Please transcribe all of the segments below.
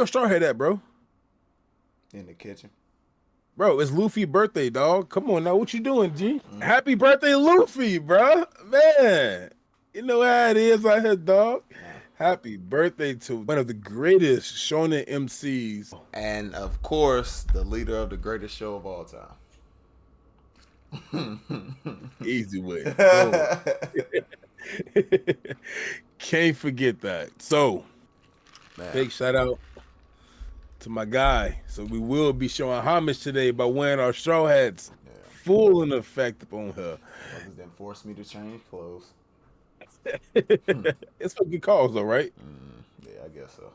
your straw hat at, bro? In the kitchen. Bro, it's Luffy's birthday, dog. Come on now, what you doing, G? Mm. Happy birthday, Luffy, bro. Man, you know how it is out here, dog. Nah. Happy birthday to one of the greatest shonen MCs. And of course, the leader of the greatest show of all time. Easy way. Boom. Can't forget that. So, Man, big shout out to my guy. So we will be showing homage today by wearing our straw hats. yeah. Full in effect upon her. Mothers didn't force me to change clothes. It's for good cause, though, right? Yeah, I guess so.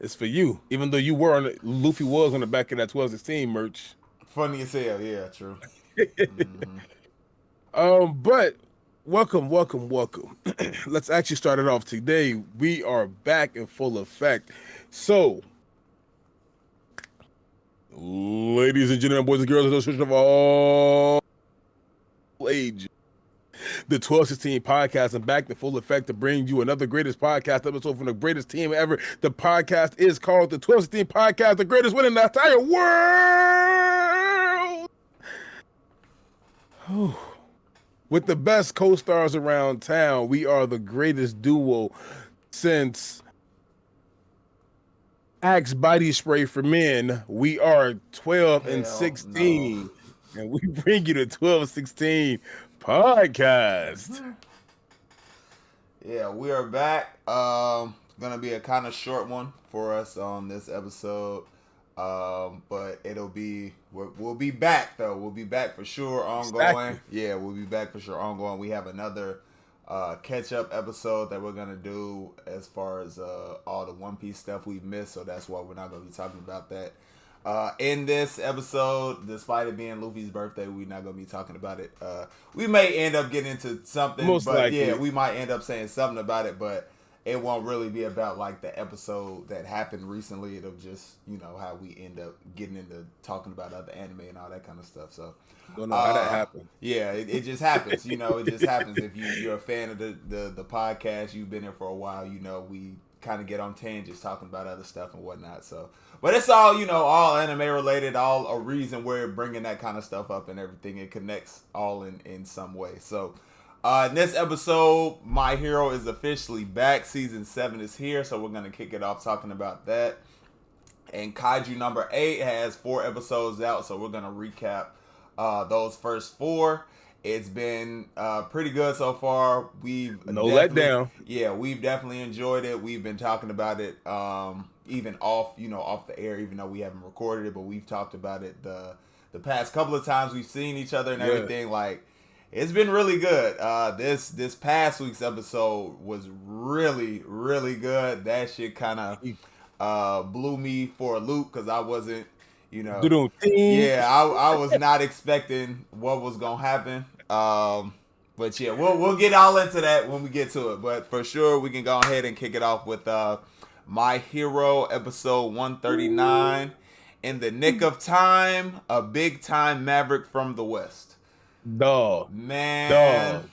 It's for you. Even though you were on it, Luffy was on the back of that 1216 merch. Funny as hell. Yeah, true. But welcome. Let's actually start it off today. We are back in full effect. So, ladies and gentlemen, boys and girls, and children of all ages, the 1216 podcast is back in full effect to bring you another greatest podcast episode from the greatest team ever. The podcast is called the 1216 Podcast, the greatest one in the entire world. With the best co-stars around town, we are the greatest duo since Axe Body Spray for Men. We are 12 and Hell 16, and we bring you the 1216 podcast. Yeah, we are back. Gonna be a kind of short one for us on this episode. But we'll be back though. We'll be back for sure ongoing. Exactly. Yeah, we'll be back for sure ongoing. We have another catch up episode that we're gonna do as far as all the One Piece stuff we missed. So that's why we're not gonna be talking about that. In this episode, despite it being Luffy's birthday, we're not gonna be talking about it. We may end up getting into something, Most but likely. yeah, we might end up saying something about it, but it won't really be about like the episode that happened recently. It'll just, how we end up getting into talking about other anime and all that kind of stuff. So Don't know how that happened. yeah, it just happens. It just happens. If you're a fan of the podcast, you've been here for a while, we kind of get on tangents talking about other stuff and whatnot. So, but it's all, all anime related, all a reason we're bringing that kind of stuff up and everything. It connects all in some way. So, in this episode, My Hero is officially back. Season 7 is here, so we're going to kick it off talking about that. And Kaiju number 8 has 4 episodes out, so we're going to recap those first 4. It's been pretty good so far. We've letdown. Yeah, we've definitely enjoyed it. We've been talking about it even off the air, even though we haven't recorded it, but we've talked about it the past couple of times we've seen each other and everything. Like, it's been really good. This past week's episode was really, really good. That shit kind of blew me for a loop because I wasn't, yeah, I was not expecting what was gonna happen. But yeah, we'll get all into that when we get to it. But for sure, we can go ahead and kick it off with My Hero episode 139. In the nick of time, a big time maverick from the West. Dog. Man. Dog.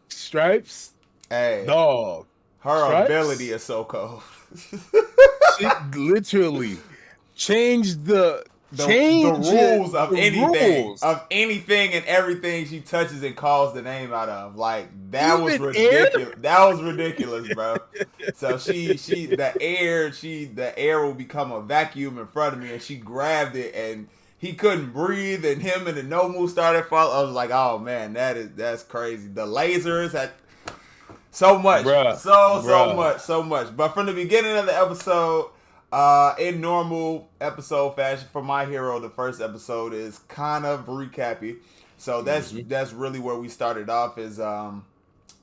Stripes. Hey. Dog. Her Stripes? ability is so cold. She literally changed the rules of anything. rules. Of anything and everything she touches and calls the name out of. Like, that was Even ridiculous. That was ridiculous, bro. So the air will become a vacuum in front of me, and she grabbed it and he couldn't breathe, and him and the Nomu started falling. I was like, oh man, that's crazy. The lasers had so much. Bruh. So much. But from the beginning of the episode, in normal episode fashion for My Hero, the first episode is kind of recappy. So that's really where we started off, is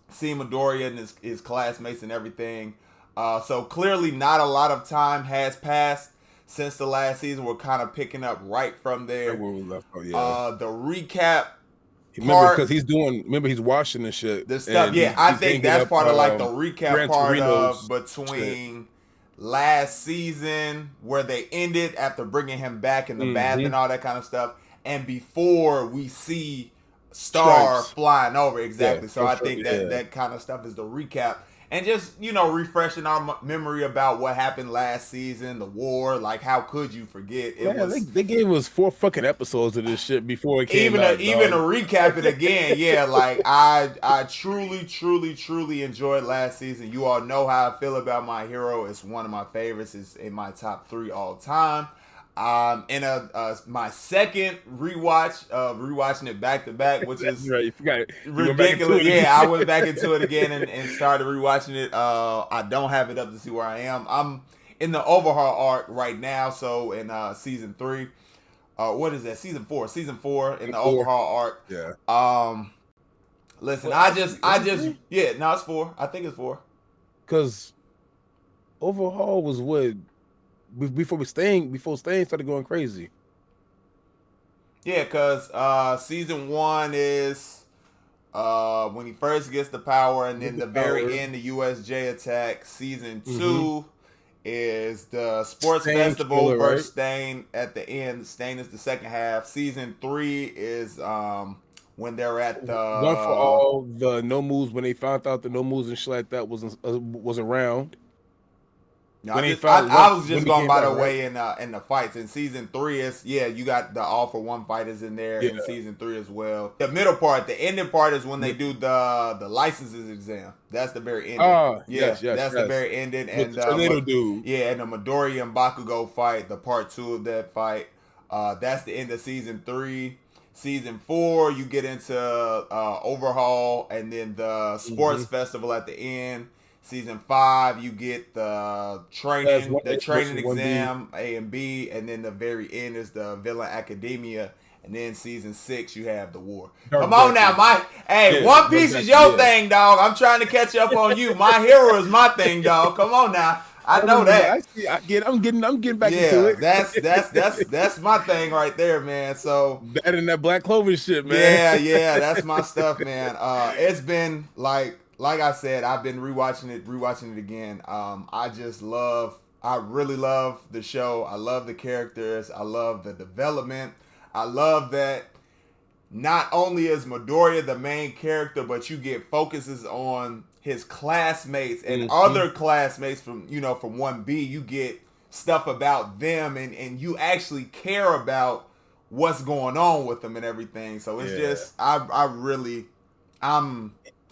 seeing Midoriya and his classmates and everything. So clearly not a lot of time has passed since the last season. We're kind of picking up right from there. Where we left off, yeah. The recap Remember, because he's washing the shit. The stuff, yeah. I think that's part of like the recap Gran part Torino's of between last season where they ended after bringing him back in the bath and all that kind of stuff, and before we see Star Stripes flying over. Exactly. Yeah, so I sure, think that kind of stuff is the recap. and just, you know, refreshing our memory about what happened last season, the war. Like, how could you forget? It Man, was they gave us 4 fucking episodes of this shit before it came even out, even to dog. recap it again. Yeah, like I truly enjoyed last season. You all know how I feel about My Hero. It's one of my favorites. It's in my top 3 all time. In my second rewatch of rewatching it back to back, which That's is right. You forgot it. You went back into ridiculous. it Yeah, again. I went back into it again and started rewatching it. I don't have it up to see where I am. I'm in the overhaul arc right now, so in season 3. What is that? Season 4. Season 4 in the 4. overhaul arc. Yeah. Listen, What, yeah, no, it's 4. I think it's 4. because overhaul was what before staying started going crazy. Yeah, because season 1 is when he first gets the power, and then the very end, the USJ attack. Season 2 is the sports Stain festival killer, versus right? Stain at the end. Stain is the second half. Season 3 is when they're at One for the all, the no moves when they found out the no moves and shit like that was around. no, When they found I one was when just he going came by back, the right? way in the fights. In season 3 is, yeah, you got the all for one fighters in there Yeah. in season 3 as well. The middle part, the ending part is when they do the licenses exam. That's the very ending. Ah, Yeah, yes. that's the very ending. With And the tornado dude. yeah, and the Midoriya and Bakugo fight, the part 2 of that fight. That's the end of season 3. Season 4, you get into overhaul, and then the sports festival at the end. Season 5, you get the That's training, 1A versus 1B. exam, A and B, and then the very end is the villain academia. And then season 6, you have the war. Dark Come on now, Destiny. hey, Yeah, One Dark Piece is Destiny, your yeah. thing, dog. I'm trying to catch up on you. My Hero is my thing, dog. Come on now, I know I that. see. I'm getting back into Yeah, it. that's my thing right there, man. So That and that Black Clover shit, man. yeah, that's my stuff, man. It's been like I said, I've been rewatching it again. I really love the show. I love the characters. I love the development. I love that not only is Midoriya the main character, but you get focuses on his classmates and other classmates from, you know, from 1B. You get stuff about them, and you actually care about what's going on with them and everything. So it's just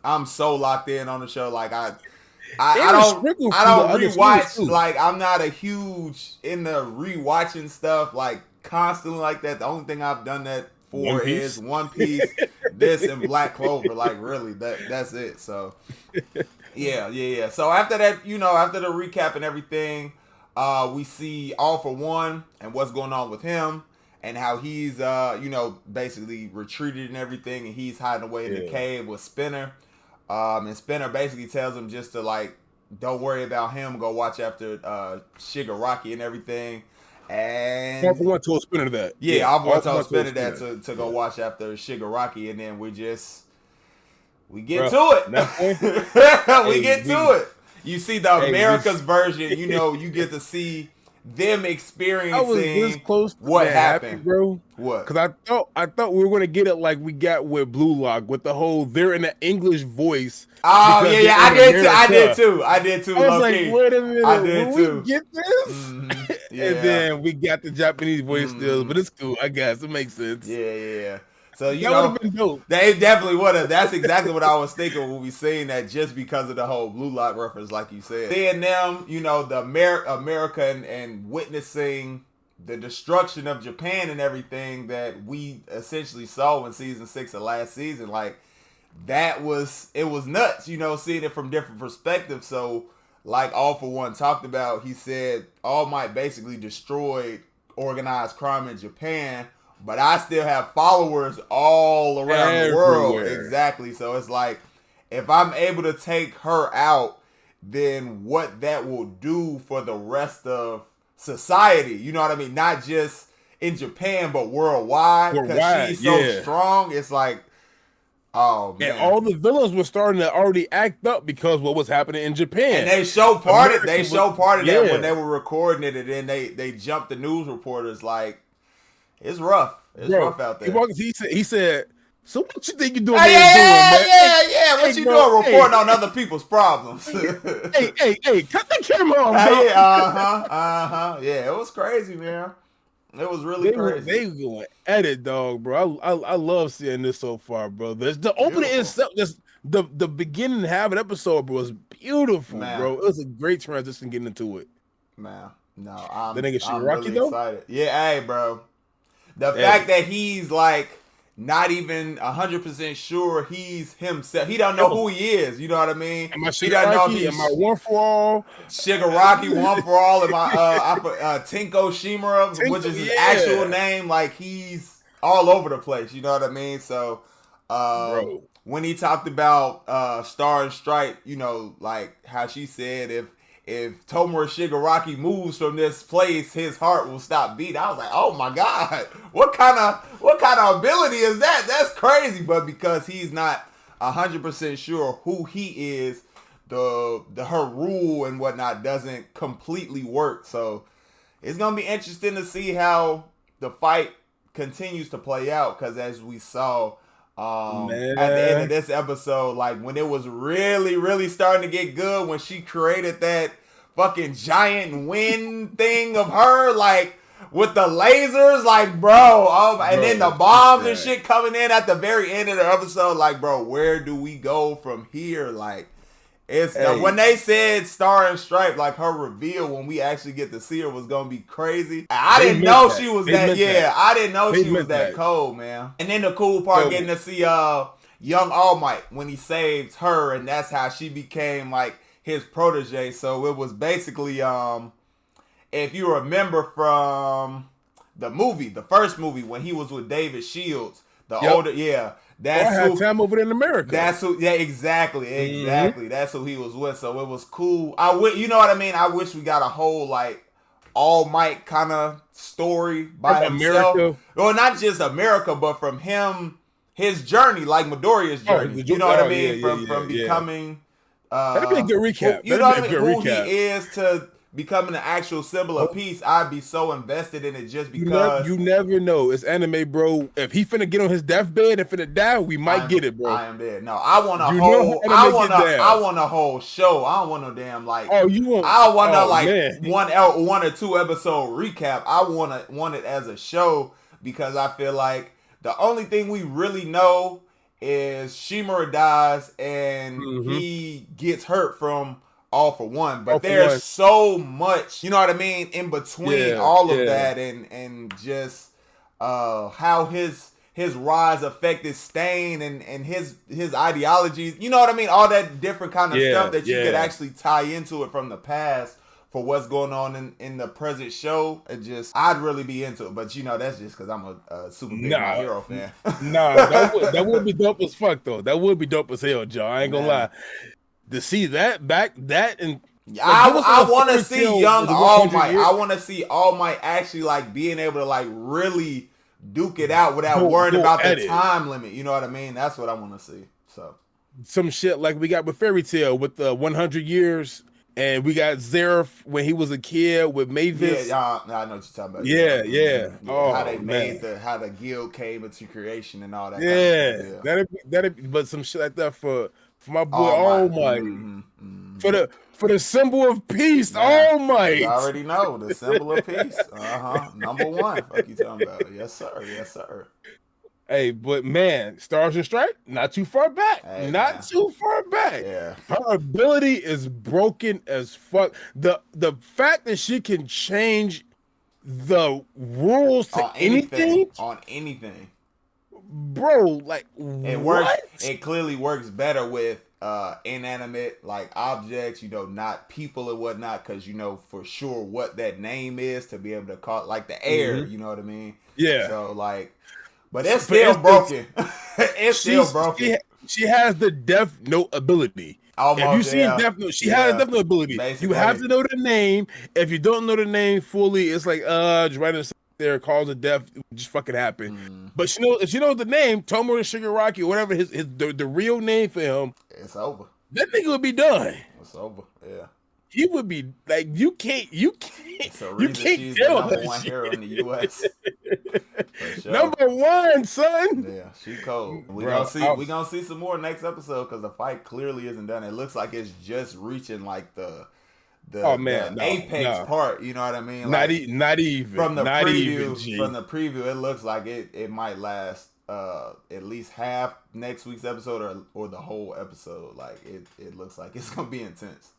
I'm so locked in on the show. Like It was sprinkled I through the don't other shows rewatch, too. like I'm not a huge in the rewatching stuff like constantly like that. The only thing I've done that One for is Piece. One Piece, this and Black Clover. Like really, that's it. So yeah. So after that, you know, after the recap and everything, we see All for One and what's going on with him and how he's you know, basically retreated and everything, and he's hiding away in the cave with Spinner. And Spinner basically tells him just to like, don't worry about him. Go watch after Shigaraki and everything. And All for One told Spinner that. yeah, I've All once for told One told Spinner that to go watch after Shigaraki, and then we get Bruh, to at that point, it. We hey, get to it. You see the hey, America's version. You know, you get to see them I was this experiencing close to what that happening, happened. bro. What? Because I thought we were gonna get it like we got with Blue Lock with the whole they're in an English voice Oh because yeah, they're in I did too. I was Low like, key, wait a I minute, did will we too. get this? And Yeah. then we got the Japanese voice still, but it's cool, I guess. It makes sense. Yeah. So you That would have know, been dope. they definitely would have. That's exactly what I was thinking when we seen that, just because of the whole Blue Lock reference, like you said. Seeing them, you know, the America and witnessing the destruction of Japan and everything that we essentially saw in season 6 of last season, like it was nuts, you know, seeing it from different perspectives. So like All for One talked about, he said All Might basically destroyed organized crime in Japan, but I still have followers all around the world. Everywhere. Exactly. So it's like, if I'm able to take her out, then what that will do for the rest of society. You know what I mean? Not just in Japan, but worldwide. Because Worldwide, she's so yeah. strong. It's like, oh man. And all the villains were starting to already act up because what was happening in Japan. And they show part of that Yeah. when they were recording it, and then they jumped the news reporters. Like, it's rough. It's rough out there. He said, so what you think you're doing Yeah, there doing, man? man, what you doing reporting on other people's problems? hey, cut the camera off, dog. Yeah, it was crazy, man. It was really crazy. They going at it, dog, bro. I love seeing this so far, bro. The opening itself, just the beginning half of the episode, bro, was beautiful, man. Bro. It was a great transition getting into it. Man, no, I'm really excited. Yeah, hey, bro. The fact that he's like not even 100% sure he's himself. He don't know who he is. You know what I mean? Am I Shigaraki? Am I one for all? Shigaraki, one for all. Am I Tenko Shimura, which is his actual name? Like, he's all over the place. You know what I mean? So, when he talked about Star and Stripe, you know, like how she said, if Tomura Shigaraki moves from this place, his heart will stop beating. I was like, oh my God, what kind of ability is that? That's crazy. But because he's not 100% sure who he is, her rule and whatnot doesn't completely work. So it's gonna be interesting to see how the fight continues to play out. Because as we saw at the end of this episode, like when it was really, really starting to get good, when she created that fucking giant wind thing of her, like with the lasers, like bro, and then the bombs and shit coming in at the very end of the episode, like bro, where do we go from here? Like it's when they said Star and Stripe, like her reveal when we actually get to see her was gonna be crazy. I didn't know she was that. Yeah, I didn't know she was that cold, man. And then the cool part, getting to see young All Might when he saved her, and that's how she became like his protege. So it was basically if you remember from the first movie when he was with David Shields, that's who time over in America. That's who. Yeah, exactly. Mm-hmm. That's who he was with. So it was cool. You know what I mean? I wish we got a whole like All Might kind of story by himself. America. Well, not just America, but from him, his journey, like Midoriya's journey. You know what I mean? From becoming. That'd be a good recap. You know what I mean? Who he is to becoming an actual symbol of peace. I'd be so invested in it just because you never know. It's anime, bro. If he finna get on his deathbed and finna die, we might get it, bro. I am dead. No, I want I want a whole show. I don't want no damn like. Oh, you want? I want one or two episode recap. I want it as a show because I feel like the only thing we really know is Shimura dies and he gets hurt from All for One, but there's so much, you know what I mean, in between all of that, and just how his rise affected Stain and his ideologies, you know what I mean, all that different kind of stuff that you could actually tie into it from the past for what's going on in the present show. I'd really be into it, but you know that's just because I'm a super big My Hero fan. that would be dope as fuck though. That would be dope as hell, Joe. I ain't gonna lie. To see that and I want to see young All Might. I want to see All Might actually like being able to like really duke it out without worrying about the time limit. You know what I mean? That's what I want to see. So some shit like we got with Fairy Tail with the 100 years, and we got Zeref when he was a kid with Mavis. Yeah, I know what you're talking about. Yeah. Oh, how they made how the guild came into creation and all that. Yeah, kind of that'd but some shit like that for my boy All Might. For the symbol of peace, All Might. You already know the symbol of peace. Number one. Fuck you talking about? Yes, sir. Hey, but man, Stars and Stripes, not too far back. Too far back. Yeah. Her ability is broken as fuck. The fact that she can change the rules to anything. On anything. Bro, like it works. It clearly works better with inanimate like objects, you know, not people and whatnot, because you know for sure what that name is to be able to call it, like the air. You know what I mean? Yeah. So like, but it's still broken. It's still broken. She has the Death Note ability. Almost, if you see Death Note, she has a Death Note ability. Basically. You have to know the name. If you don't know the name fully, it's like just write it there, cause of death, just fucking happen. But if she knows the name, Tomura Shigaraki or whatever the real name for him, it's over. That nigga would be done. It's over. Yeah. he would be like, you can't, It's a you reason can't she's the tell number that one hero in the U.S. For shit. sure. Number one, son. Yeah, she cold. We gonna Bro, see. We gonna see some more next episode because the fight clearly isn't done. It looks like it's just reaching like the oh the man, no, apex no, part. You know what I mean? Like not even, from G. the preview, it looks like it might last at least half next week's episode or the whole episode. Like it looks like it's gonna be intense.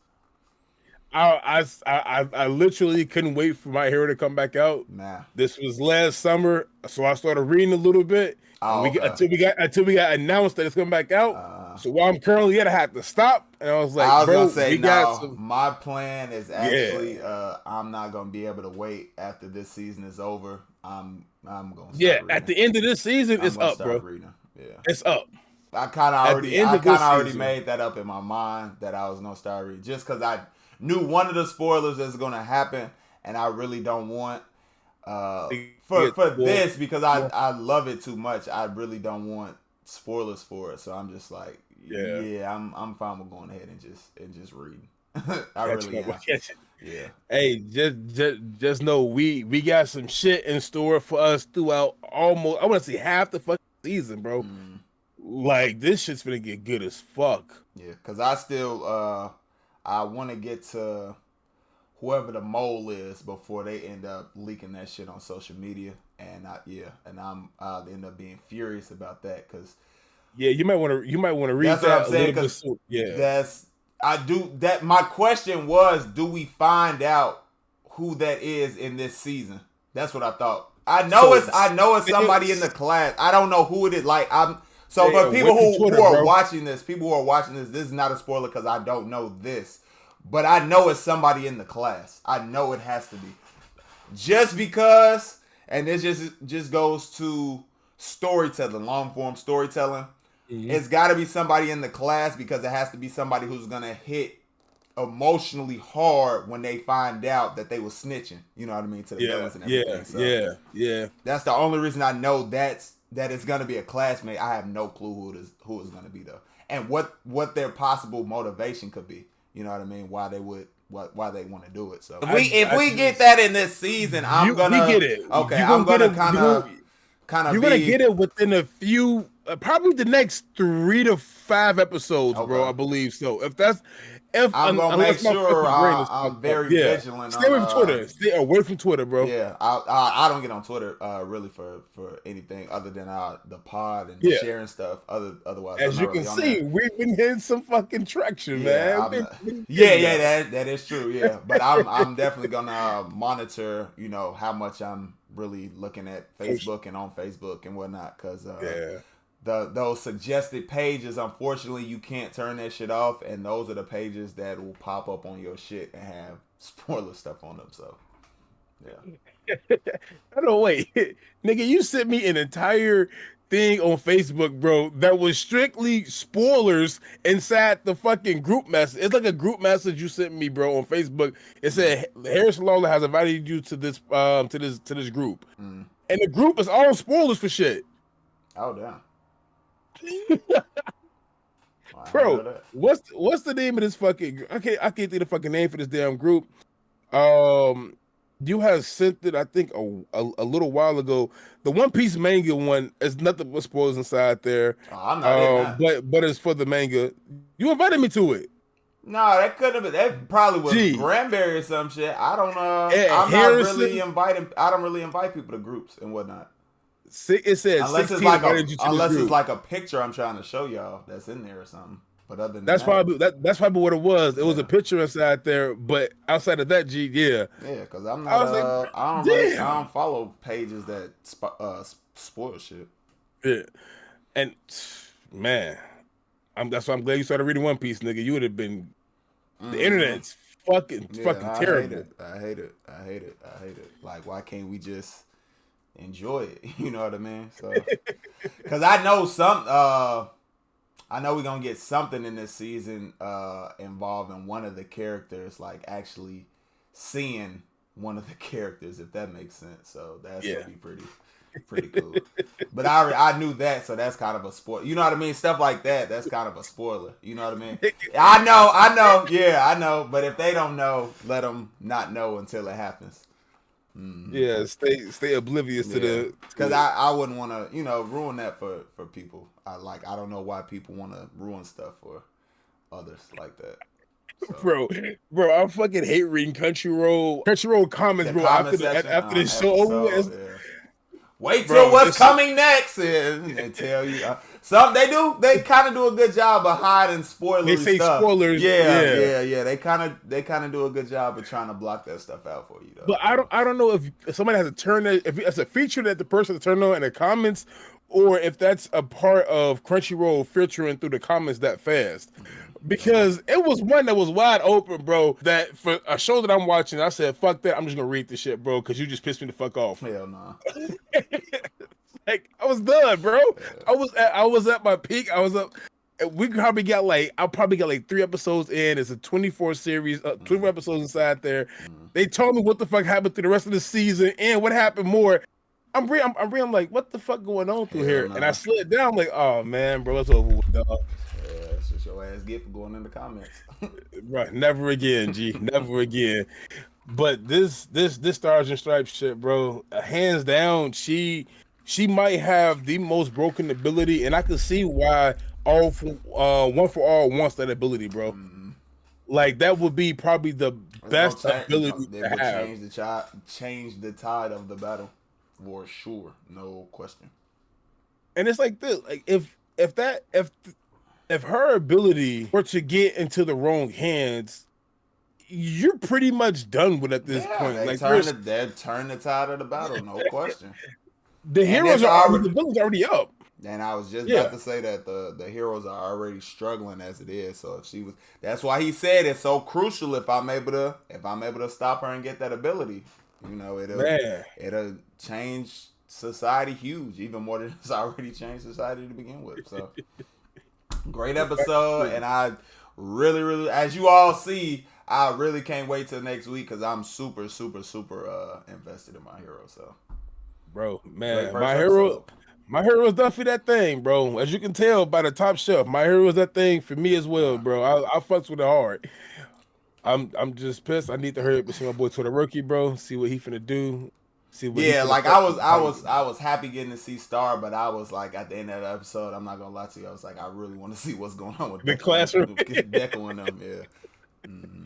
I literally couldn't wait for My Hero to come back out. Nah. This was last summer, so I started reading a little bit, and Oh, okay. until we got announced that it's coming back out. So while I'm currently at, I had to stop, and I was like, I was bro, gonna say we got no. some. My plan is actually Yeah. I'm not gonna be able to wait after this season is over. I'm gonna start reading. At the end of this season, I'm it's gonna up, start bro. reading. Yeah. It's up. I kind At the end of of this already season. made that up in my mind that I was gonna start reading just because I knew one of the spoilers is gonna happen, and I really don't want for this because I love it too much. I really don't want spoilers for it, so I'm just like, yeah, I'm fine with going ahead and just reading. I really am. Yeah. Hey, just know we got some shit in store for us throughout almost, I want to say, half the fucking season, bro. Like, this shit's gonna get good as fuck. Yeah, because I still I want to get to whoever the mole is before they end up leaking that shit on social media, and I'll end up being furious about that because you might want to read that's that what I'm a saying little bit. because I do that. My question was, do we find out who that is in this season? That's what I thought. I know it's somebody in the class. I don't know who it is. Like for people who are watching this, this is not a spoiler because I don't know this. But I know it's somebody in the class. I know it has to be. Just because, and this just goes to storytelling, long form storytelling. It's got to be somebody in the class because it has to be somebody who's going to hit emotionally hard when they find out that they were snitching. You know what I mean? To the villains and everything. So that's the only reason I know that it's going to be a classmate. I have no clue who is going to be though. And what their possible motivation could be. You know what I mean? Why they want to do it. So if we get that in this season, I'm gonna get it. Okay, I'm gonna kind of. You're gonna get it within a few, probably the next 3 to 5 episodes, bro. I believe so. I'm gonna make sure I'm very vigilant. Stay away from Twitter. Stay away from Twitter, bro. Yeah, I don't get on Twitter really for anything other than the pod and sharing stuff. Otherwise, as you can see, we've been getting some fucking traction, man. That is true. Yeah, but I'm definitely gonna monitor. You know how much I'm really looking at Facebook and on Facebook and whatnot because those suggested pages, unfortunately, you can't turn that shit off, and those are the pages that will pop up on your shit and have spoiler stuff on them. So, yeah. I don't wait, nigga. You sent me an entire thing on Facebook, bro, that was strictly spoilers inside the fucking group message. It's like a group message you sent me, bro, on Facebook. It said Harrison Lawler has invited you to this group, and the group is all spoilers for shit. Oh damn. Bro, what's the name of this fucking? I can't think of the fucking name for this damn group. You have sent it, I think, a little while ago. The One Piece manga one is nothing but spoilers inside there. Oh, I'm not in that. But it's for the manga. You invited me to it. No, that could have been. That probably was Granberry or some shit. I don't know. I'm not really inviting. I don't really invite people to groups and whatnot. It says unless it's like a picture I'm trying to show y'all that's in there or something. But other than that's probably what it was. It was a picture inside there, but outside of that, yeah, because I'm not. I don't follow pages that spoil shit. Yeah, and man, that's why I'm glad you started reading One Piece, nigga. You would have been. The internet's fucking terrible. I hate it. Like, why can't we just enjoy it? You know what I mean? So, because I know we're gonna get something in this season involving one of the characters, like actually seeing one of the characters, if that makes sense. So that's gonna be pretty. pretty cool. But I knew that, so that's kind of a spoiler. You know what I mean? Stuff like that, that's kind of a spoiler. You know what I mean? I know. Yeah, I know. But if they don't know, let them not know until it happens. Mm-hmm. Yeah, stay oblivious to Yeah, the because to it. I wouldn't want to ruin that for people. I don't know why people want to ruin stuff for others like that. So Bro, I fucking hate reading Crunchyroll comments, the bro. comment section After the show over episode, with, yeah. Wait till bro, what's this shit. coming next, and they tell you. Some they kind of do a good job of hiding They spoilery say stuff. spoilers, Yeah, yeah. yeah, yeah. They kind of do a good job of trying to block that stuff out for you, though. But I don't know if somebody has to turn it, if it's a feature that the person has to turn on in the comments, or if that's a part of Crunchyroll filtering through the comments that fast. Because it was one that was wide open, bro. That for a show that I'm watching, I said, "Fuck that! I'm just gonna read this shit, bro." Because you just pissed me the fuck off. Hell no. Like I was done, bro. Yeah. I was at my peak. I was up. We probably got like I'll probably get like 3 episodes in. It's a 24 series, 24 episodes inside there. They told me what the fuck happened through the rest of the season and what happened more. I'm like, what the fuck going on through Hell here? And I no. slid down. I'm like, oh man, bro, it's over with, dog. Yeah, that's what your ass get for going in the comments. Right, never again, G, never again. But this Stars and Stripes shit, bro, hands down, she might have the most broken ability, and I can see why One for All wants that ability, bro. Like that would be probably the It's gonna best change. ability It to will have. change the tide of the battle, for sure, no question. And it's like this, like if her ability were to get into the wrong hands, you're pretty much done with at this Yeah, point. Like there's they turn the tide of the battle, no question. the And heroes it's are already, already. the villains already up. And I was just Yeah. about to say that the heroes are already struggling as it is. So if she was, that's why he said it's so crucial. If I'm able to stop her and get that ability, Man. it'll change society huge, even more than it's already changed society to begin with. So great episode, and I really, really, as you all see, I really can't wait till next week because I'm super, super, super invested in my hero. So Bro, great man, first episode. my hero is definitely that thing, bro. As you can tell by the top shelf, my hero is that thing for me as well, bro. I fucks with it hard. I'm just pissed. I need to hurry up and see my boy Twitter rookie, bro. See what he finna do. See what he Yeah, finna like I was, fucking I was happy getting to see Star, but I was like at the end of the episode, I'm not gonna lie to you, I was like, I really want to see what's going on with the Deco classroom. Deco and them. Yeah. Mm-hmm.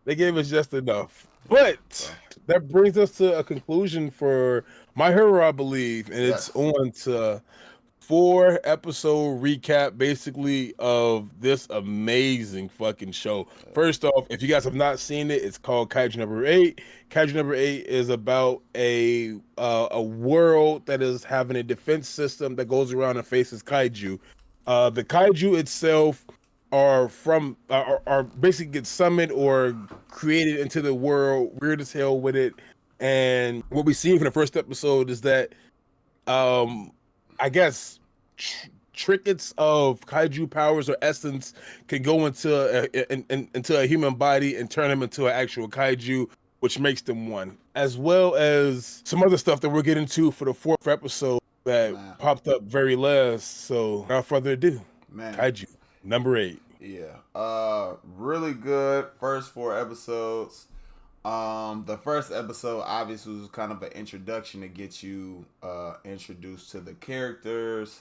They gave us just enough. But that brings us to a conclusion for my hero, I believe, and it's Yes. on to 4 episode recap basically of this amazing fucking show. First off, if you guys have not seen it, it's called Kaiju Number 8. Kaiju Number 8 is about a world that is having a defense system that goes around and faces kaiju. The kaiju itself are basically get summoned or created into the world, weird as hell with it. And what we see from the first episode is that I guess trinkets of kaiju powers or essence can go into a human body and turn them into an actual kaiju, which makes them one, as well as some other stuff that we'll get into for the 4th episode that popped up very last. So without further ado, Kaiju number 8. Yeah. Really good first 4 episodes. The first episode obviously was kind of an introduction to get you introduced to the characters,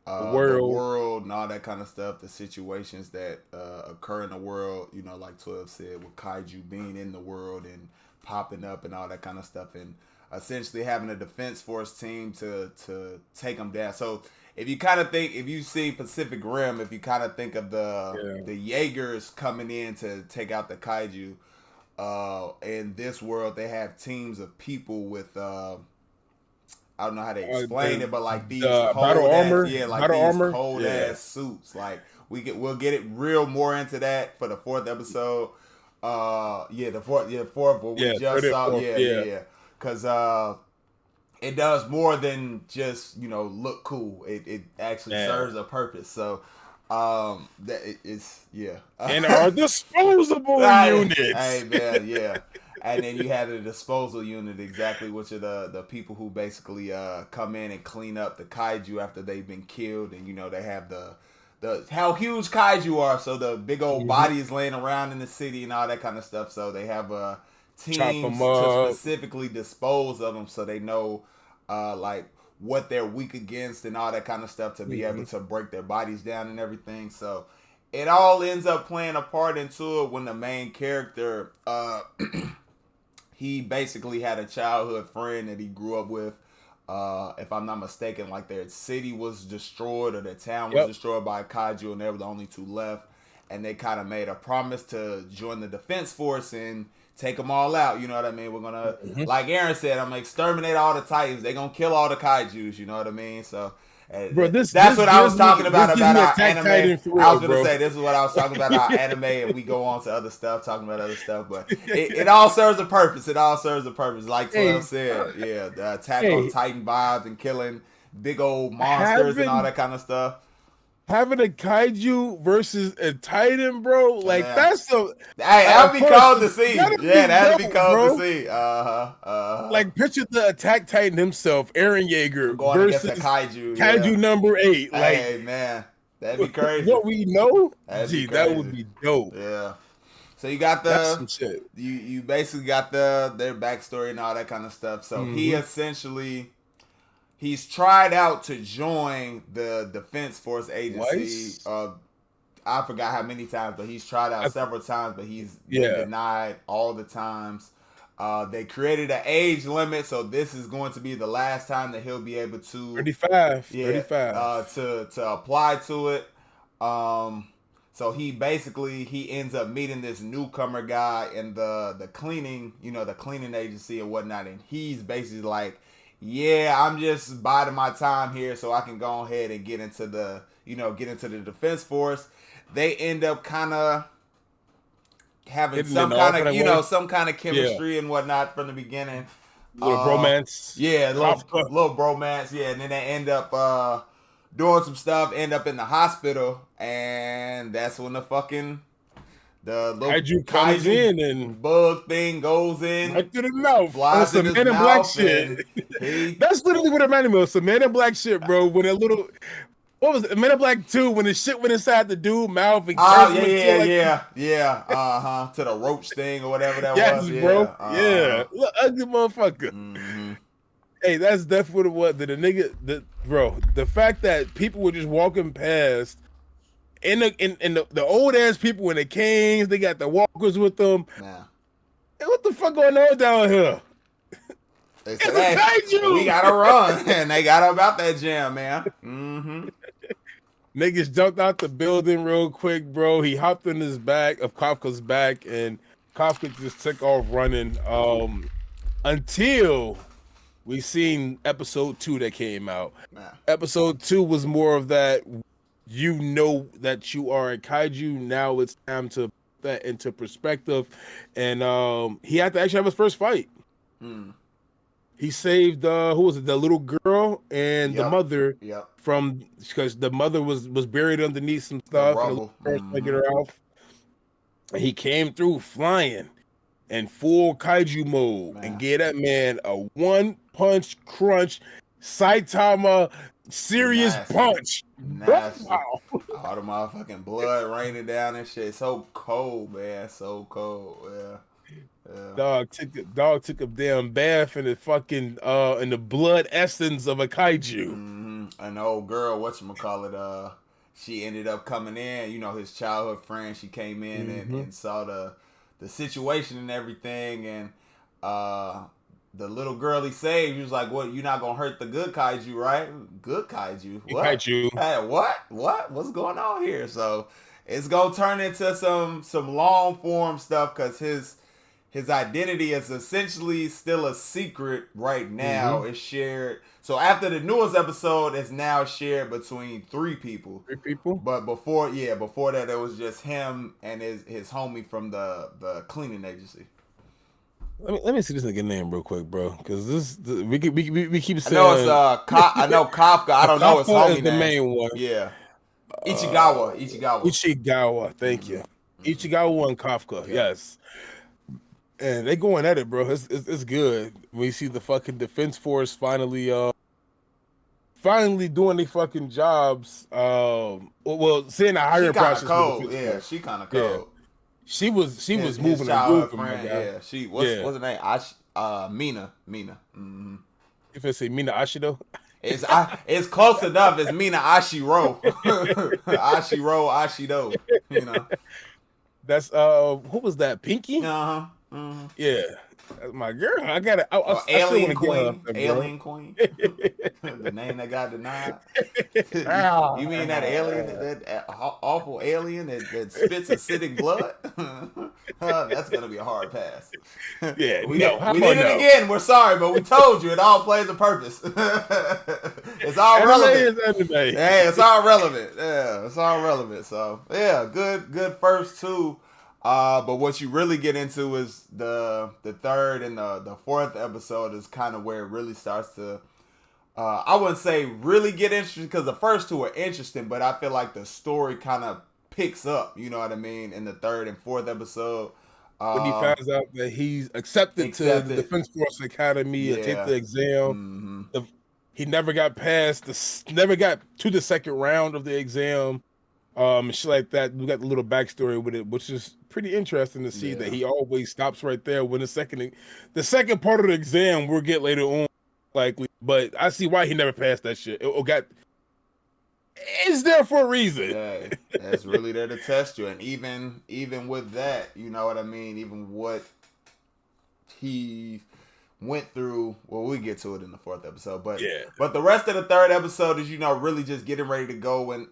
the world, and all that kind of stuff. The situations that occur in the world, like 12 said, with kaiju being in the world and popping up and all that kind of stuff, and essentially having a defense force team to take them down. So if you see Pacific Rim, if you kind of think of the Jaegers coming in to take out the kaiju. In this world, they have teams of people with I don't know how to explain it, but like these cold ass suits. Like we'll get it real more into that for the 4th episode. The fourth what we just saw. Yeah. Because it does more than just look cool. It actually serves a purpose. So. That it's and our disposable units. Hey man, yeah. And then you had a disposal unit, exactly, which are the people who basically come in and clean up the kaiju after they've been killed. And they have the how huge kaiju are, so the big old bodies laying around in the city and all that kind of stuff. So they have Chop them teams to up. specifically dispose of them, so they know like what they're weak against and all that kind of stuff to be able to break their bodies down and everything. So it all ends up playing a part into it when the main character he basically had a childhood friend that he grew up with. If I'm not mistaken, like their city was destroyed or their town was destroyed by a kaiju, and they were the only two left. And they kind of made a promise to join the defense force and take them all out. You know what I mean? We're gonna, like Aaron said, I'm gonna exterminate all the Titans. They're gonna kill all the kaijus. You know what I mean? So. Bro, that's what I was talking about our anime. I was gonna say this is what I was talking about our anime, and we go on to other stuff, talking about other stuff. But it all serves a purpose. It all serves a purpose. Like 12 said, yeah, the Attack on Titan vibes and killing big old monsters and all that kind of stuff. Having a kaiju versus a titan, bro, like that's so. Hey, that'd be cool to see. Yeah, that'd be cool to see. Like picture the Attack Titan himself, Eren Yeager, going versus against the kaiju. Kaiju number 8. Like, hey man, that'd be crazy. What we know, that would be dope. Yeah. So you got some shit. You basically got their backstory and all that kind of stuff. So he essentially. He's tried out to join the Defense Force Agency. I forgot how many times, but he's tried out several times, but he's been denied all the times. They created an age limit, so this is going to be the last time that he'll be able to 35. To apply to it. So he ends up meeting this newcomer guy in the cleaning, the cleaning agency and whatnot, and he's basically like, yeah, I'm just biding my time here so I can go ahead and get into the defense force. They end up kind of having some kind of chemistry and whatnot from the beginning. Little bromance. Yeah, little bromance. Yeah, and then they end up doing some stuff, end up in the hospital, and that's when the little kaiju comes in and bug thing goes in right through the mouth. Flies some in Man in Black shit. That's literally what it reminded me of. Some Man in Black shit, bro. When a little, what was it? Men in Black 2, when the shit went inside the dude mouth and to the roach thing or whatever that was. Yeah, bro. Look, ugly motherfucker. Hey, that's definitely what the nigga. The fact that people were just walking past. And the old ass people in the canes, they got the walkers with them. Yeah. Hey, what the fuck going on down here? They said, hey, kaiju. We gotta run, and they got about that jam, man. Niggas jumped out the building real quick, bro. He hopped in his back of Kafka's back, and Kafka just took off running. Until we seen episode 2 that came out. Episode 2 was more of that. You know that you are a kaiju. Now it's time to put that into perspective. And he had to actually have his first fight. He saved who was it? The little girl and the mother from, because the mother was buried underneath some stuff. And the first to get her off. And he came through flying in full kaiju mode and gave that man a 1-punch crunch Saitama serious punch. Nasty. Wow. All the motherfucking blood raining down and shit. So cold, man. So cold. Yeah. Dog took a damn bath in the fucking in the blood essence of a kaiju. An old girl, whatchamacallit, she ended up coming in, his childhood friend. She came in and saw the situation and everything, and the little girl he saved, he was like, "What? You're not gonna hurt the good kaiju, right? Good kaiju? What? Kaiju? Hey, what? What's going on here?" So it's gonna turn into some long form stuff because his identity is essentially still a secret right now. It's shared. So after the newest episode, it's now shared between 3 people. 3 people. But before that, it was just him and his homie from the cleaning agency. Let me see this nigga name real quick, bro, because we keep saying. I know Kafka. I don't know his homie name. The main one. Yeah. Ichigawa. Thank you. Ichigawa and Kafka. Yes. And they going at it, bro. It's good. We see the fucking Defense Force finally doing their fucking jobs. Well, seeing the She hiring kind of process for cold. Defense Yeah, Force. she kind of Yeah, cold. she was His moving and childhood grooving, my friend. guy. Yeah, what's Yeah, her name? Mina. Mm-hmm. if it's a Mina Ashido. It's close enough. It's Mina Ashiro. Ashiro Ashido. You know. That's who was that? Pinky? Uh huh. Mm-hmm. Yeah, that's my girl. I gotta. I still want Alien to get her, Queen. up there, bro. Alien Queen. The name that got denied. Ah, You mean that alien, that awful alien that spits acidic blood? That's gonna be a hard pass. yeah, we no. did, How we about did it no? again. We're sorry, but we told you it all plays a purpose. It's all Anime relevant. is anime. Hey, it's all relevant. Yeah, it's all relevant. So yeah, good first two. But what you really get into is the third and the fourth episode is kind of where it really starts to. I wouldn't say really get interesting because the first two are interesting, but I feel like the story kind of picks up. You know what I mean? In the third and fourth episode, When he finds out that he's accepted to the Defense Force Academy and take yeah, the exam, mm-hmm. he never got never got to the second round of the exam. And shit like that. We got the little backstory with it, which is pretty interesting to see that he always stops right there when the second part of the exam we'll get later on, likely. But I see why he never passed that shit. It's there for a reason. Yeah, that's really there to test you, and even with that, you know what I mean. Even what he went through. Well, we get to it in the fourth episode, but the rest of the third episode is really just getting ready to go and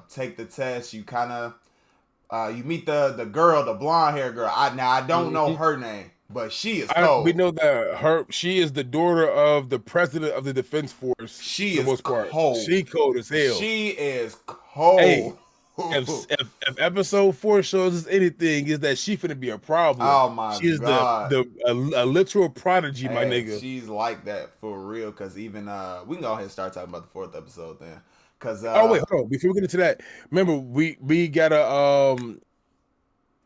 take the test. You kind of you meet the girl, the blonde hair girl. I don't know her name, but she is cold. We know that she is the daughter of the president of the Defense Force. She is cold. She cold as hell. She is cold. Hey, if episode 4 shows us anything, is that she finna be a problem. Oh my She is god, a literal prodigy, my nigga. She's like that for real. Cause even we can go ahead and start talking about the fourth episode then. Cause oh wait, hold on. Before we get into that, remember we gotta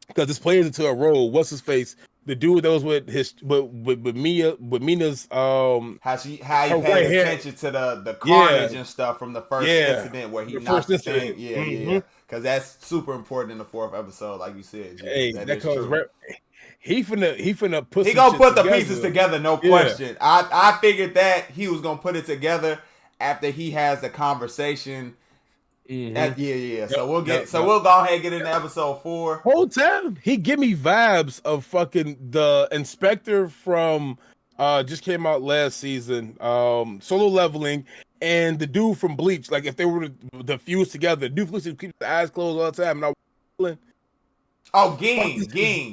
because this plays into a role. What's his face? The dude that was with Mina's how he paid attention to the carnage and stuff from the first incident where he knocked the thing. Yeah. Because that's super important in the fourth episode, like you said. Hey, that comes right. He finna put. He gonna put the pieces together, no question. I figured that he was gonna put it together after he has the conversation. Mm-hmm. So we'll we'll go ahead and get into episode 4. Whole time he give me vibes of fucking the inspector from just came out last season, Solo Leveling, and the dude from Bleach. Like if they were to fuse together, dude looks keep his eyes closed all the time. And oh, Geen.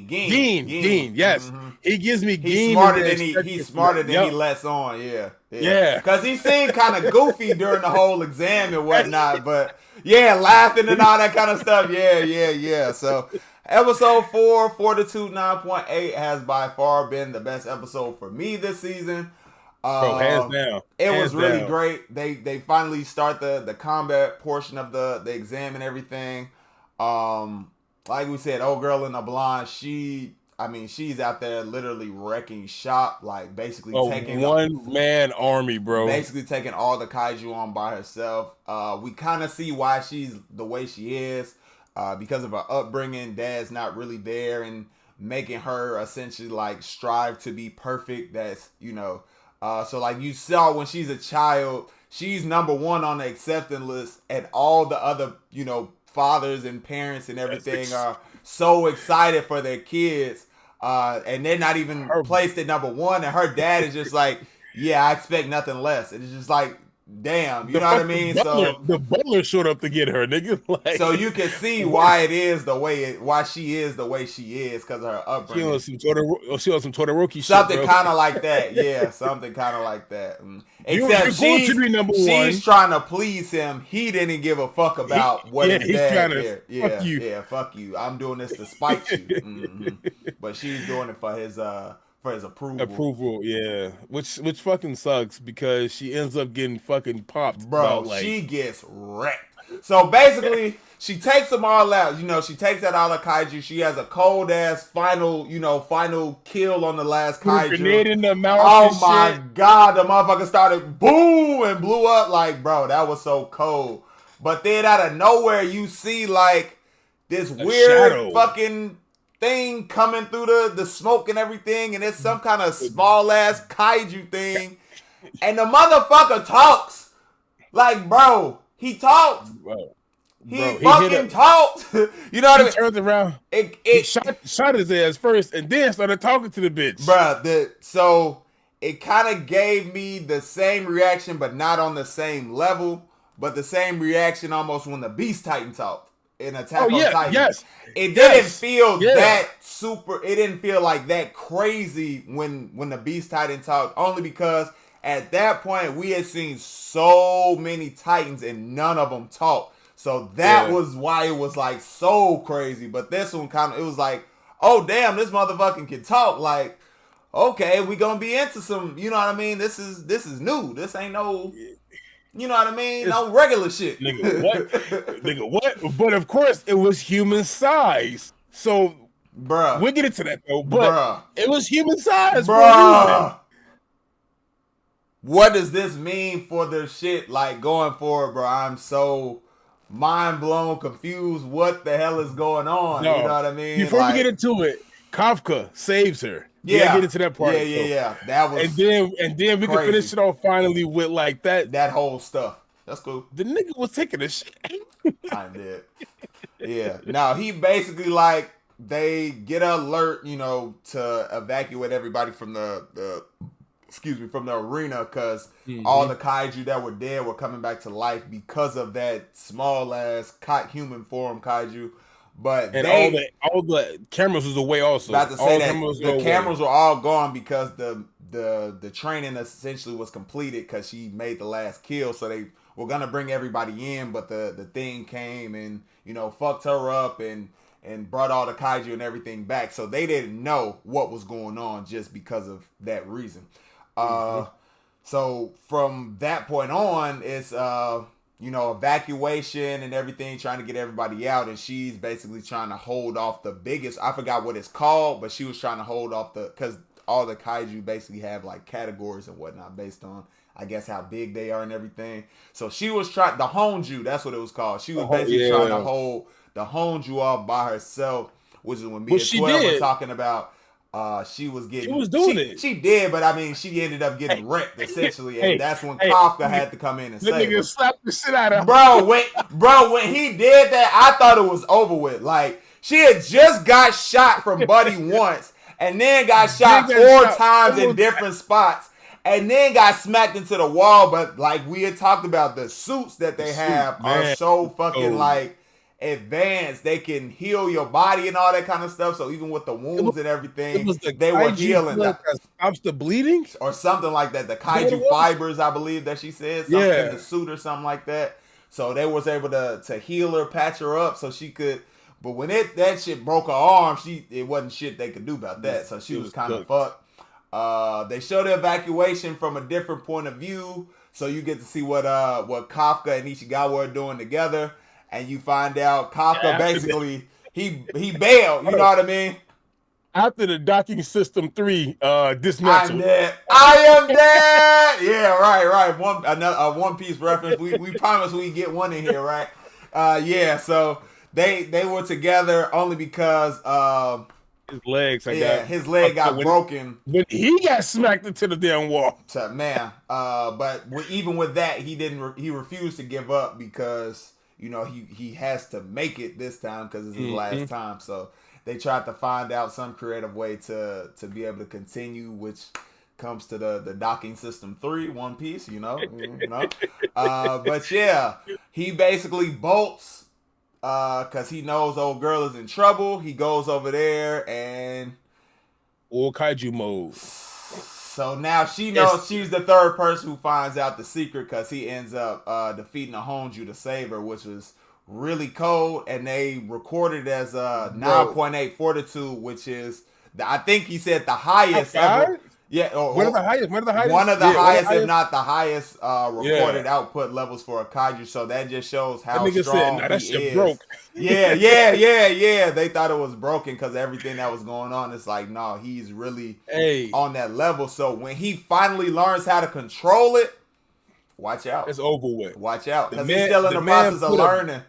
Yes, mm-hmm. He gives me. He's smarter than he lets on. Yeah. Because he seemed kind of goofy during the whole exam and whatnot, but laughing and all that kind of stuff. Yeah. So episode 4, 4-2, 9.8 has by far been the best episode for me this season. Bro, hands down. It was really great. They finally start the combat portion of the exam and everything. Like we said, old girl in the blonde, she's out there literally wrecking shop, like basically taking one-man army, bro. Basically taking all the kaiju on by herself. We kind of see why she's the way she is, because of her upbringing. Dad's not really there and making her essentially like strive to be perfect. That's so like you saw when she's a child, she's number 1 on the acceptance list, and all the other fathers and parents and everything are so excited for their kids, and they're not even placed at number 1, and her dad is just like, I expect nothing less. It's just like, damn, you know what I mean? So the butler showed up to get her, nigga. Like, so you can see why she is the way she is, because of her upbringing. She on some Todoroki shit, something kind of like that. Yeah, something kind of like that. Except she's number 1. She's trying to please him. He didn't give a fuck about what his dad did. Fuck you. I'm doing this to spite you. Mm-hmm. But she's doing it for his approval. Yeah. Which fucking sucks because she ends up getting fucking popped. Bro, she gets wrecked. So basically, she takes them all out. You know, she takes out all the kaiju. She has a cold ass final kill on the last kaiju. Grenade in the mouth. Oh my god, the motherfucker started boom and blew up. Like, bro, that was so cold. But then out of nowhere, you see like this weird fucking thing coming through the smoke and everything, and it's some kind of small ass kaiju thing, and the motherfucker talks. Like, bro, he talked. He fucking talked. You know what I mean? He turned around. He shot his ass first, and then started talking to the bitch. Bro, so it kind of gave me the same reaction, but not on the same level. But the same reaction almost when the Beast Titan talked in Attack on Titan. Yes. It didn't feel that super. It didn't feel like that crazy when the Beast Titan talked. Only because at that point we had seen so many Titans and none of them talked. So that was why it was like so crazy. But this one it was like, oh damn, this motherfucking can talk. Like, okay, we gonna be into some. You know what I mean? This is new. This ain't no. You know what I mean? No regular shit. Nigga, what? Nigga, what? But of course, it was human size. So, we'll get into that though. But it was human size. Bruh. What does this mean for the shit like going forward, bro? I'm so mind blown, confused. What the hell is going on? No, you know what I mean? Before we get into it, Kafka saves her. Yeah, get into that part. Yeah. That was and then we can finish it off finally with like that whole stuff. That's cool. The nigga was taking a shit. I did. Yeah. Now he basically like they get an alert, you know, to evacuate everybody from the arena because all the kaiju that were dead were coming back to life because of that small ass human form kaiju. But all the cameras was away also. About to say that the cameras were all gone because the training essentially was completed because she made the last kill. So they were gonna bring everybody in, but the thing came and fucked her up and brought all the kaiju and everything back. So they didn't know what was going on just because of that reason. So from that point on, it's evacuation and everything, trying to get everybody out, and she's basically trying to hold off the biggest. I forgot what it's called, but she was trying to hold off because all the kaiju basically have like categories and whatnot based on, I guess, how big they are and everything. So she was trying the Honju, that's what it was called. She was basically trying to hold the Honju off by herself, which is when me and 12 were talking about. She was doing it. She did, but I mean, she ended up getting wrecked essentially, and that's when Kafka had to come in and save her. Slapped the shit out of her. When he did that, I thought it was over with. Like, she had just got shot from Buddy once, and then got shot 4 times in different spots, and then got smacked into the wall. But like we had talked about, the suits that they have are so fucking like advanced. They can heal your body and all that kind of stuff. So even with the wounds and everything, they were healing. That stops the bleeding or something like that. The kaiju fibers, I believe that she said something in the suit or something like that. So they was able to heal her, patch her up so she could. But when that shit broke her arm, it wasn't shit they could do about that. So she was kind of fucked. They show the evacuation from a different point of view, so you get to see what Kafka and Ichigawa are doing together. And you find out Kafka basically he bailed. You know what I mean? After the docking system 3 dismantled. I'm dead. I am dead. Yeah, right. One Piece reference. We promise we get one in here, right? Yeah. So they were together only because his legs. His leg got broken when he got smacked into the damn wall. So, man. But even with that, he refused to give up because. He has to make it this time because it's his last time. So they tried to find out some creative way to be able to continue, which comes to the docking system 3, One Piece, But yeah, he basically bolts because he knows old girl is in trouble. He goes over there and all kaiju mode. So now she knows she's the third person who finds out the secret because he ends up defeating a Honju to save her, which was really cold. And they recorded it as 9.8 fortitude, which is, I think he said the highest ever. Yeah, One of the highest. one of the highest, if not the highest, recorded output levels for a kaiju. So that just shows how strong said, nah, he is. Broke. Yeah. They thought it was broken because everything that was going on. It's like, no, he's really on that level. So when he finally learns how to control it, watch out. It's over with. Watch out, because he's still in the process of learning.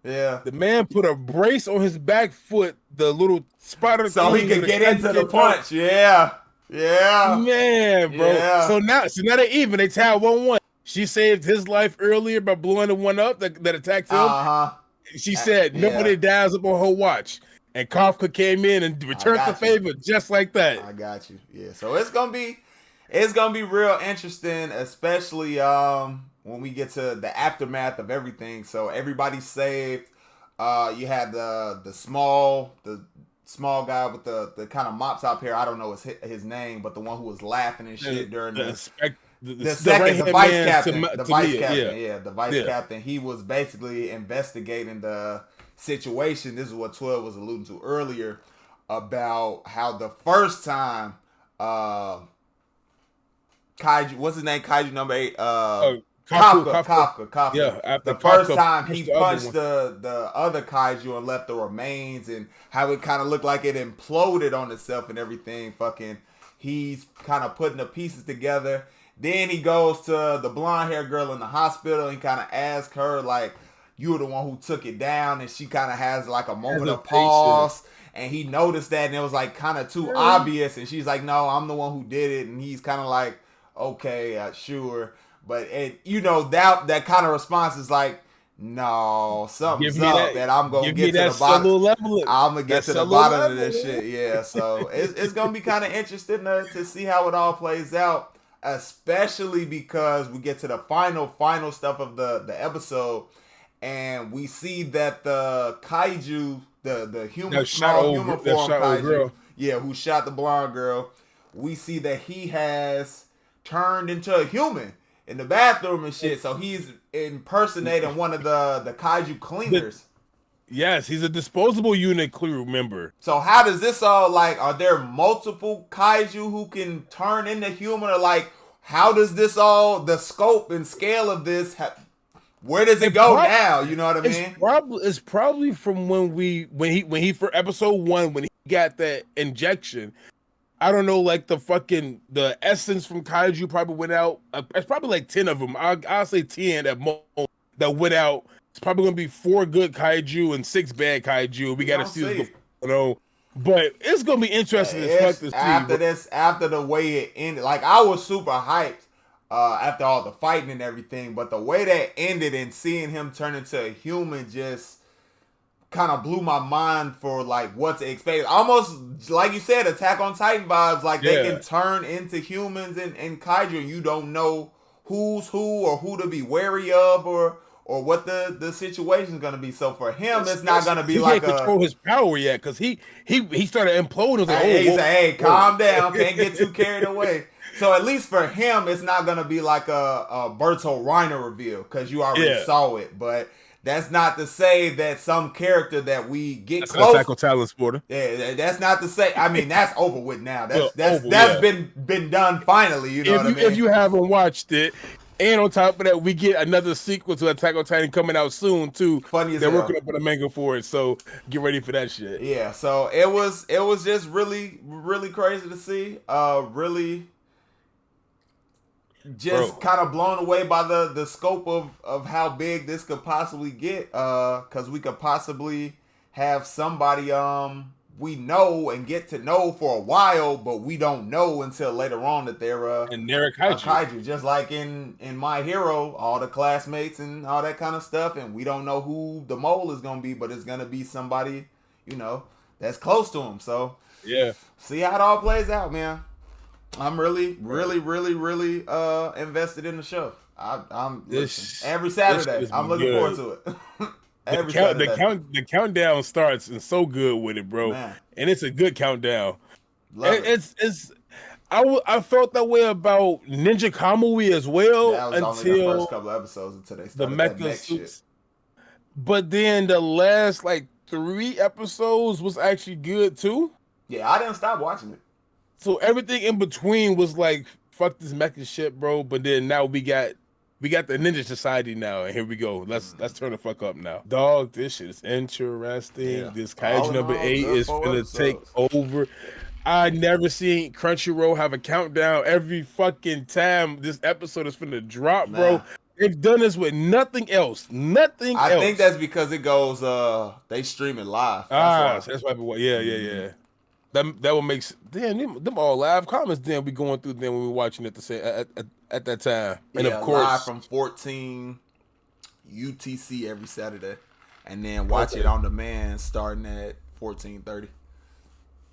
Yeah. The man put a brace on his back foot, the little spider, so he could get into the punch. Yeah. Man, bro. Yeah. So now they even. They tied 1-1. She saved his life earlier by blowing the one up that attacked him. She said nobody dies up on her watch. And Kafka came in and returned the favor just like that. I got you. Yeah. So it's gonna be real interesting, especially when we get to the aftermath of everything. So everybody's saved. You had the small guy with the kind of mop top hair. I don't know his name, but the one who was laughing and shit during the vice captain. The vice captain. He was basically investigating the situation. This is what 12 was alluding to earlier about how the first time Kaiju, what's his name? Kaiju number 8. Kafka. Yeah, the first time he punched the other kaiju and left the remains, and how it kind of looked like it imploded on itself and everything. Fucking, he's kind of putting the pieces together. Then he goes to the blonde hair girl in the hospital and kind of asks her, like, you were the one who took it down, and she kind of has like a moment of pause. And he noticed that, and it was like kind of too obvious. And she's like, no, I'm the one who did it. And he's kind of like, okay, sure. But that kind of response is like, no, something's up, and I'm gonna get to the bottom. I'm gonna get to the bottom of this shit. Yeah, so it's gonna be kind of interesting to see how it all plays out, especially because we get to the final stuff of the episode, and we see that the kaiju, the human form kaiju, who shot the blonde girl, we see that he has turned into a human in the bathroom and shit. So he's impersonating one of the kaiju cleaners. Yes, he's a disposable unit crew member. So how does this all, like, are there multiple kaiju who can turn into human, or like, how does this all, the scope and scale of this, where does it go now? You know what I mean? It's probably from when he for episode 1, when he got that injection. I don't know, like the essence from kaiju probably went out. It's probably like 10 of them. I'll say 10 at most that went out. It's probably gonna be 4 good kaiju and 6 bad kaiju. We gotta see, but it's gonna be interesting as fuck to see. After the way it ended, like, I was super hyped after all the fighting and everything, but the way that ended and seeing him turn into a human just kind of blew my mind for like what to expect. Almost like you said, Attack on Titan vibes. Like they can turn into humans and kaiju, and you don't know who's who or who to be wary of or what the situation is gonna be. So for him, it's not gonna be like he can't control his power yet, because he started imploding. Like, hey, calm down, can't get too carried away. So at least for him, it's not gonna be like a Berto Reiner reveal, because you already saw it, but. That's not to say that some character that we get close. Attack on Titan spoiler. Yeah, that's not to say. I mean, that's over with now. That's been done finally. You know what I mean? If you haven't watched it, and on top of that, we get another sequel to Attack on Titan coming out soon too. Funny as They're working up on a manga for it, so get ready for that shit. Yeah, so it was just really, really crazy to see. Really. Just kind of blown away by the scope of how big this could possibly get, because we could possibly have somebody we know and get to know for a while, but we don't know until later on that they're a kaiju. Just like in My Hero, all the classmates and all that kind of stuff, and we don't know who the mole is gonna be, but it's gonna be somebody that's close to him. So see how it all plays out, man. I'm really invested in the show. I'm every Saturday. I'm looking forward to it. The countdown starts and so good with it, bro. Man. And it's a good countdown. I felt that way about Ninja Kamui as well, that was only the first couple of episodes until they started the mecha suits. But then the last 3 episodes was actually good too. Yeah, I didn't stop watching it. So everything in between was like, fuck this mecha shit, bro. But then now we got the Ninja Society now, and here we go. Let's turn the fuck up now, dog. This shit is interesting. Yeah. This All Kaiju in number all, 8 good is 4 gonna take episodes. over. I never seen Crunchyroll have a countdown every fucking time this episode is finna drop, bro. Nah. They've done this with nothing else. Nothing I think else. that's because it goes they stream it live. That's why. So that's why people. Yeah. That will make them all live comments. Then we going through them when we watching it at that time, and Yeah, of live course, from 14 UTC every Saturday, and then watch okay. it on demand starting at 14:30.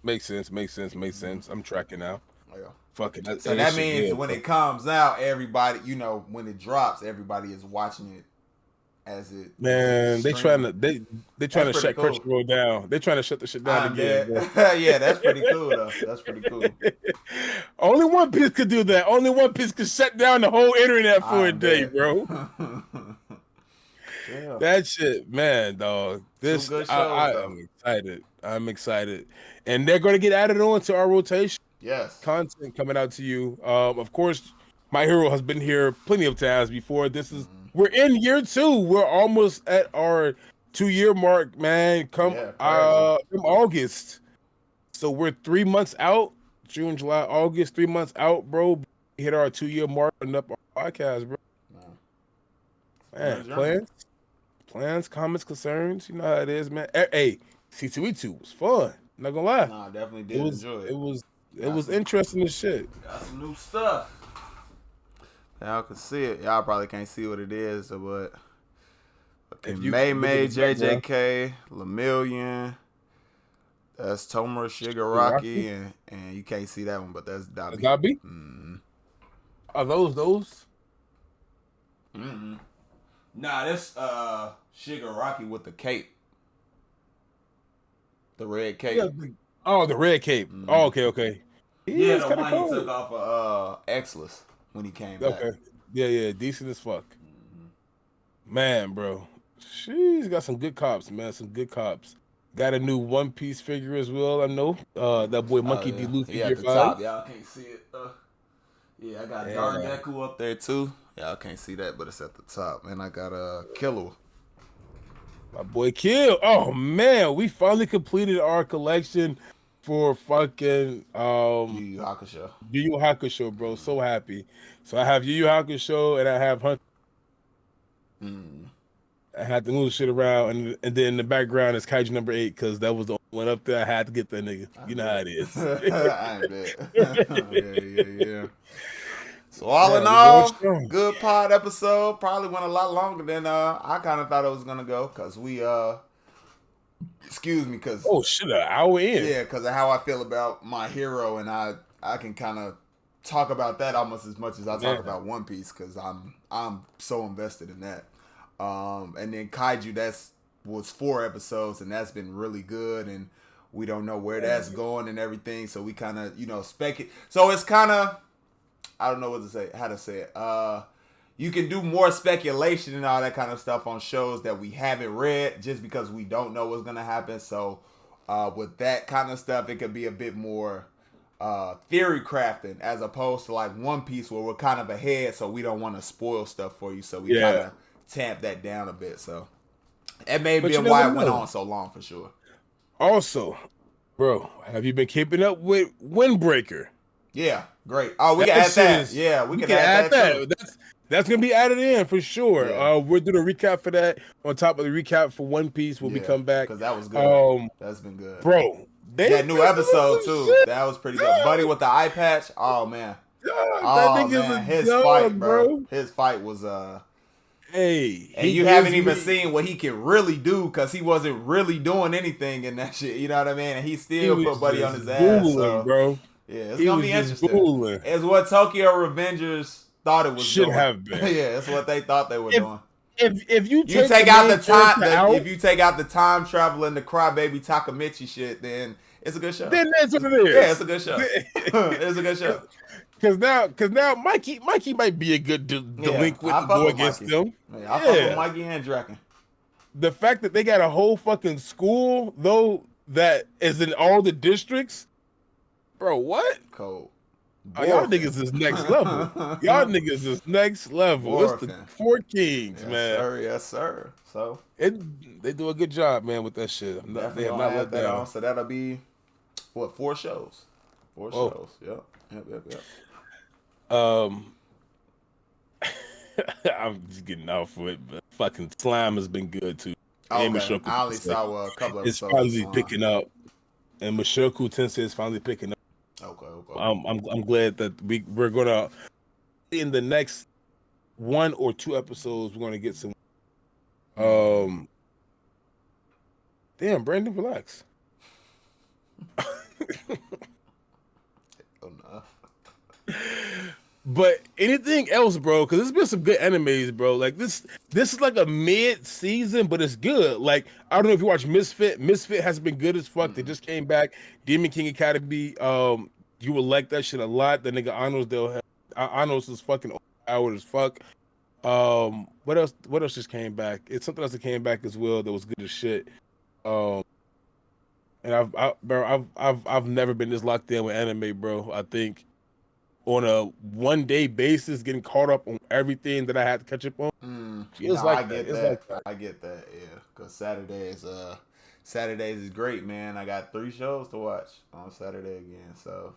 Makes sense. I'm tracking now. Yeah. Fucking. So that means when it comes out, everybody, when it drops, everybody is watching it as it. Man, they trying to shut cool. Crunchyroll down. They trying to shut the shit down I'm again, dead. bro. Yeah, that's pretty cool though. That's pretty cool. Only One Piece could do that. Only One Piece could shut down the whole internet for a I'm day, dead. bro. Yeah. That shit, man, dog. Two good shows, I though. am excited. I'm excited, and they're going to get added on to our rotation. Yes. Content coming out to you. Of course, My Hero has been here plenty of times before. This is we're in year 2. We're almost at our 2-year mark, man. From August, so we're 3 months out. June, July, August, 3 months out, bro. Hit our 2-year mark and up our podcast, bro. Man, plans, comments, concerns. You know how it is, man. Hey, C2E2 was fun. Not gonna lie. Nah, I definitely did enjoy it. It was interesting as shit. Got some new stuff. Y'all can see it. Y'all probably can't see what it is, but May, JJK, Lemillion. That's Tomura Shigaraki, and you can't see that one, but that's Dabi. Dabi? Are those? Nah, that's Shigaraki with the cape. The red cape. Yeah, the red cape. Oh, okay. Yeah, the one he took off of Exless when he came back. Okay. Yeah, decent as fuck. Man, bro. She's got some good cops, man. Some good cops. Got a new One Piece figure as well, I know. That boy Monkey D. Luffy. Yeah, at the top. Y'all can't see it. Yeah, I got Dardeku up there too. Y'all can't see that, but it's at the top. And I got Killer. My boy Kill. Oh man, we finally completed our collection for fucking Yu Yu Hakusho. Yu Yu Hakusho, bro. So happy. So I have Yu Yu Hakusho and I have Hunter. I had to move shit around, and then in the background is Kaiju number 8 because that was the only one up there. I had to get that nigga. You know how it is. I bet. Yeah. So all in all, good pod episode. Probably went a lot longer than I kind of thought it was gonna go because we excuse me, because an hour in. Yeah, because of how I feel about My Hero, and I can kind of talk about that almost as much as I talk about One Piece because I'm so invested in that. And then Kaiju, was 4 episodes, and that's been really good, and we don't know where that's going and everything, so we kind of speculate. So it's kind of, I don't know how to say it. You can do more speculation and all that kind of stuff on shows that we haven't read just because we don't know what's gonna happen. So with that kind of stuff, it could be a bit more theory crafting as opposed to like One Piece where we're kind of ahead, so we don't want to spoil stuff for you. So we kind of tamp that down a bit. So it may be why it went on so long for sure. Also, bro, have you been keeping up with Windbreaker? Yeah, great. Oh, we can add that. Yeah, we can add that. That's gonna be added in for sure. Yeah. We're doing a recap for that on top of the recap for One Piece when we come back. Because that was good. That's been good, bro. That new episode too. Shit. That was pretty good. Buddy with the eye patch. Oh man. His fight, bro. His fight was Hey, and you haven't even seen what he can really do because he wasn't really doing anything in that shit. You know what I mean? And he still put Buddy on his ass, bro. Yeah, it's gonna be interesting. It's what Tokyo Revengers thought it was should have been. Yeah, it's what they thought they were doing. If you take out the time, if you take out the time travel and the crybaby Takamichi shit, then it's a good show. Then that's what it is. Yeah, it's a good show. It's a good show. Because now Mikey might be a good delinquent to go against them. Yeah, I fuck with Mikey and Draken. The fact that they got a whole fucking school though that is in all the districts, Bro, what? Cold. Oh, y'all niggas is next level. Y'all niggas is next level. It's the Borfin. 4 Kings, Yes, man. sir. Yes, sir. So They do a good job, man, with that shit. They definitely have gonna not have let that down. on. So that'll be what, 4 shows? Four Oh, shows. Yep. um, I'm just getting off of it, but fucking Slime has been good too. And Okay. Mushoku I only Tensei saw a couple is episodes of finally Slime. picking up, and Mushoku Tensei is finally picking up. Okay. I'm glad that we're gonna in the next 1 or 2 episodes we're gonna get some. Um, damn, Brandon, relax. Oh no. But anything else, bro? Because there's been some good animes, bro. Like this is like a mid-season, but it's good. Like I don't know if you watch Misfit. Misfit has been good as fuck. They just came back. Demon King Academy. You will like that shit a lot. The nigga Anos is fucking overpowered as fuck. What else? What else just came back? It's something else that came back as well that was good as shit. Um, and I've never been this locked in with anime, bro. I think on a 1 day basis, getting caught up on everything that I had to catch up on. No, It's I like that. get It's that. like that. I get that. Yeah, because Saturdays is great, man. I got 3 shows to watch on Saturday again, so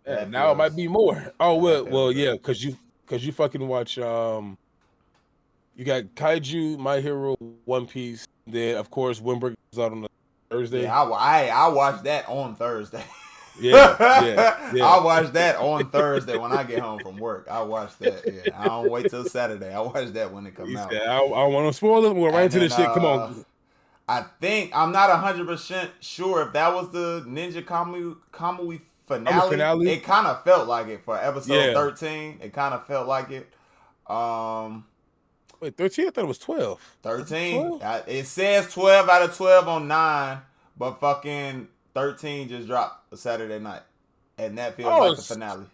Yeah, now it might be more. Oh that well, feels yeah, great. because you fucking watch you got Kaiju, My Hero, One Piece. Then of course Windbreaker is out on the Yeah, Thursday. I watched that on Thursday. Yeah. I watch that on Thursday when I get home from work. I watch that. Yeah, I don't wait till Saturday. I watch that when it come He out. said, I don't want to spoil it. We're right And into then this shit. Come on. I think I'm not 100% sure if that was the Ninja Kamui I'm a finale. finale. It kind of felt like it for episode Yeah. 13. It kind of felt like it. Wait, 13? I thought it was 12. Was it 13. 12? It says 12 out of 12 on 9, but fucking 13 just dropped a Saturday night, and that feels Oh, like the finale.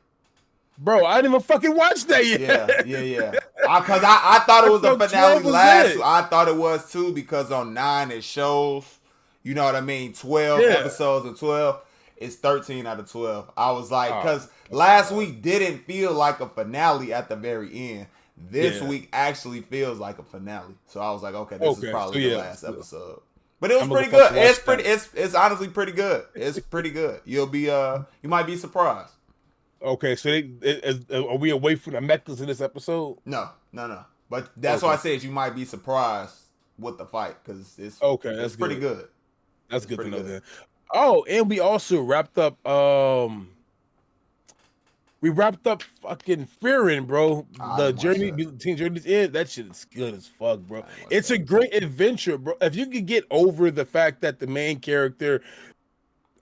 bro, I didn't even fucking watch that yet. Yeah. Cause I thought it I was the thought finale 12 was last. it. I thought it was too because on 9 it shows, you know what I mean, 12 Yeah. episodes of 12. It's 13 out of 12. I was like, Oh, cause last week didn't feel like a finale at the very end. This yeah. week actually feels like a finale. So I was like, okay, this is Okay. probably So the yeah. last episode. But it was I'm gonna pretty good. fucking watch It's pretty. that. It's honestly pretty good. It's pretty good. You'll be you might be surprised. Okay, so are we away from the mechas in this episode? No. But that's why I Okay. said you might be surprised with the fight because Okay, it's that's pretty good. good. That's It's good to pretty know good. then. Oh, and we wrapped up fucking Fearing, bro. I The didn't watch journey that. between journeys in that shit is good as fuck, bro. I didn't watch It's that. a great adventure, bro. If you could get over the fact that the main character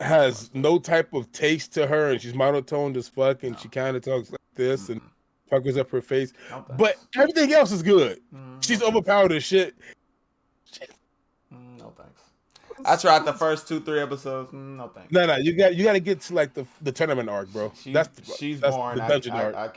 I didn't has watch that. no type of taste to her and she's monotone as fuck and No. she kind of talks like this and Mm-mm. puckers up her face, No but thanks. everything else is good. No She's thanks. overpowered as shit. No thanks. I tried the first 2-3 episodes. No thanks. No, you got to get to like the tournament arc, bro. She's That's boring. the dungeon arc. I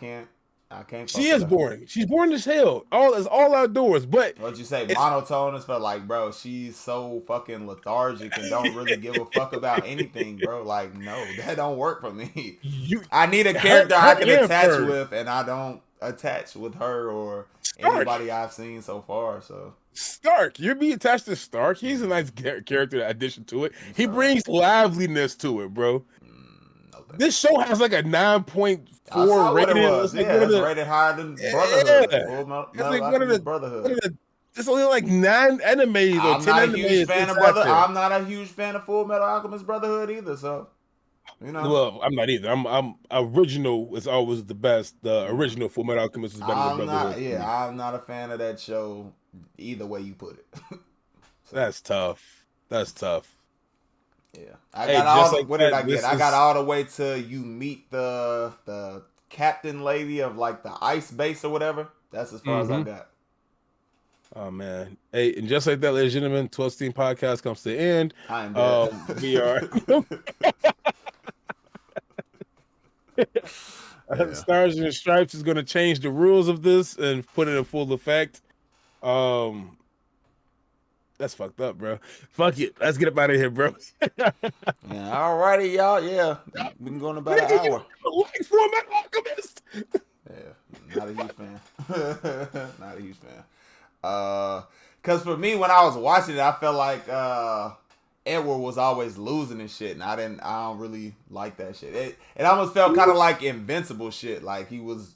can't She fuck with is her. boring. She's boring as hell. All outdoors, but What'd you say? it's Monotone is for like, bro, she's so fucking lethargic and don't really give a fuck about anything, bro. Like, no, that don't work for me. you I need a her character I her can and attach Fur. with, and I don't attach with her or Stark. anybody I've seen so far. So Stark. You're being attached to Stark. He's a nice character addition to it. I'm He sorry. brings liveliness to it, bro. No thanks. This show has like a I 9.4 saw what it rating. was. It's like Yeah, one of it's the rated higher than Brotherhood. yeah. Full It's Metal like one of Alchemist one Brotherhood. of the. It's only like 9 animes or I'm 10 not a huge animes fan of inside there. I'm not a huge fan of Full Metal Alchemist Brotherhood either. So, you know. Well, I'm not either. I'm original is always the best. The original Full Metal Alchemist is better than I'm Brotherhood not. for Yeah, me. I'm not a fan of that show. Either way you put it. So That's tough. That's tough. yeah, I Hey, got just all. like What did I that, get? this I got is all the way to you meet the captain lady of like the ice base or whatever. That's as far as I hmm got. Oh man. Hey, and just like that, ladies and gentlemen, 12 Team Podcast comes to the end. I am dead. We are Yeah. Stars and Stripes is gonna change the rules of this and put it in full effect. Um That's fucked up, bro. Fuck it. Let's get up out of here, bro. Yeah, alrighty, y'all. Yeah, we can go in about an Nigga, you hour. like for my Alchemist. Yeah, not a huge fan. Not a huge fan. Cause for me, when I was watching it, I felt like Edward was always losing and shit, and I don't really like that shit. It almost felt kind of like Invincible shit. Like he wasn't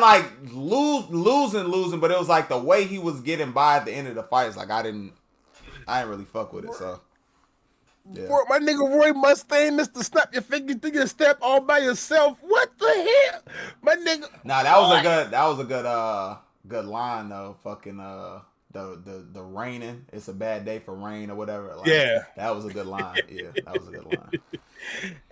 like losing, but it was like the way he was getting by at the end of the fights. Like I didn't really fuck with it. So yeah. For my nigga Roy Mustang, Mr. Snap Your Finger through your step all by yourself. What the hell? My nigga. Nah, that was a good line though. Fucking the raining. It's a bad day for rain or whatever. Like, Yeah. that was a good line. Yeah, that was a good line.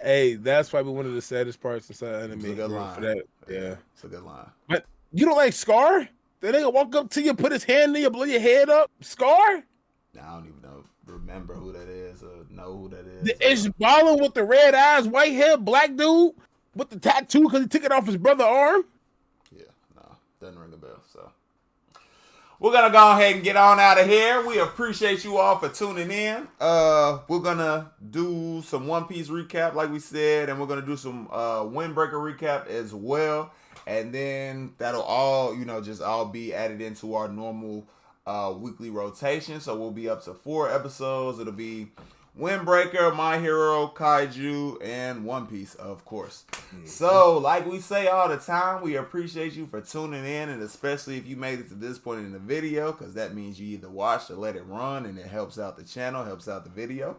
Hey, that's probably one of the saddest parts inside anime. It's a good line. For that. Yeah. It's a good line. But you don't like Scar? The nigga walk up to you, put his hand in you, blow your head up. Scar? I don't even remember who that is or know who that is. The Ishbala with the red eyes, white hair, black dude with the tattoo because he took it off his brother's arm. Yeah, no, doesn't ring a bell. So we're gonna go ahead and get on out of here. We appreciate you all for tuning in. We're gonna do some One Piece recap, like we said, and we're gonna do some Windbreaker recap as well. And then that'll all, just all be added into our normal weekly rotation. So we'll be up to 4 episodes. It'll be Windbreaker, My Hero, Kaiju, and One Piece, of course. Mm-hmm. So, like we say all the time, we appreciate you for tuning in, and especially if you made it to this point in the video, because that means you either watched or let it run, and it helps out the channel, helps out the video.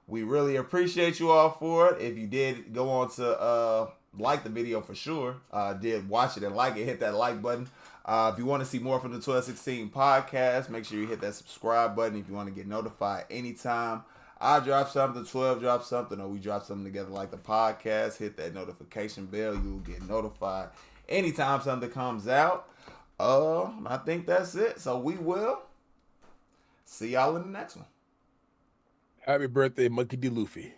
We really appreciate you all for it. If you did go on to like the video for sure, did watch it and like it, hit that like button. If you want to see more from the 1216 podcast, make sure you hit that subscribe button. If you want to get notified anytime I drop something, 12 drop something, or we drop something together like the podcast, hit that notification bell. You'll get notified anytime something comes out. I think that's it. So we will see y'all in the next one. Happy birthday, Monkey D. Luffy.